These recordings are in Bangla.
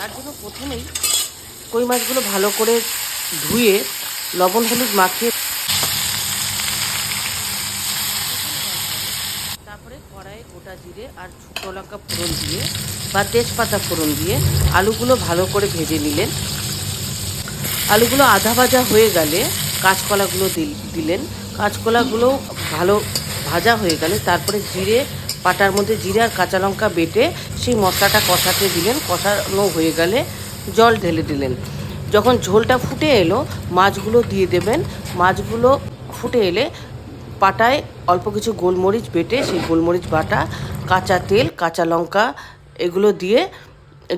তার জন্য প্রথমেই কই মাছগুলো ভালো করে ধুয়ে লবণ হলুদ মাখিয়ে তারপরে কড়াইয়ে গোটা জিরে আর শুকনো লঙ্কা ফোড়ন দিয়ে বা তেজপাতা ফোড়ন দিয়ে আলুগুলো ভালো করে ভেজে নিলেন। আলুগুলো আধা ভাজা হয়ে গেলে কাঁচকলাগুলো দিলেন। কাঁচকলাগুলো ভালো ভাজা হয়ে গেলে তারপরে জিরে পাটার মধ্যে জিরে আর কাঁচা লঙ্কা বেটে সেই মশলাটা কষাতে দিলেন। কষানো হয়ে গেলে জল ঢেলে দিলেন। যখন ঝোলটা ফুটে এলো মাছগুলো দিয়ে দেবেন। মাছগুলো ফুটে এলে পাটায় অল্প কিছু গোলমরিচ বেটে সেই গোলমরিচ বাটা, কাঁচা তেল, কাঁচা লঙ্কা এগুলো দিয়ে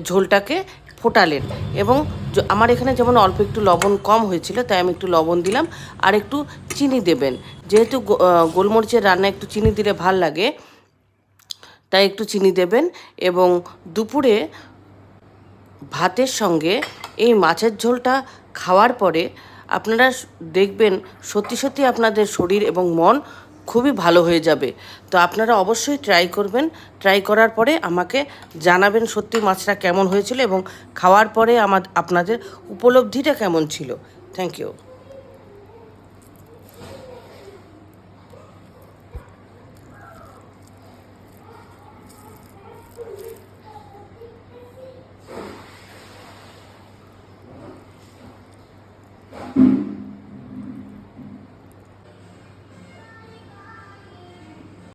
ঝোলটাকে ফোটালেন। এবং আমার এখানে যেমন অল্প একটু লবণ কম হয়েছিল তাই আমি একটু লবণ দিলাম। আর একটু চিনি দেবেন, যেহেতু গোলমরিচের রান্না একটু চিনি দিলে ভাল লাগে তাই একটু চিনি দেবেন। এবং দুপুরে ভাতের সঙ্গে এই মাছের ঝোলটা খাওয়ার পরে আপনারা দেখবেন সত্যি সত্যি আপনাদের শরীর এবং মন খুবই ভালো হয়ে যাবে। তো আপনারা অবশ্যই ট্রাই করবেন। ট্রাই করার পরে আমাকে জানাবেন সত্যি মাছটা কেমন হয়েছিল এবং খাওয়ার পরে আপনাদের উপলব্ধিটা কেমন ছিল। Thank you.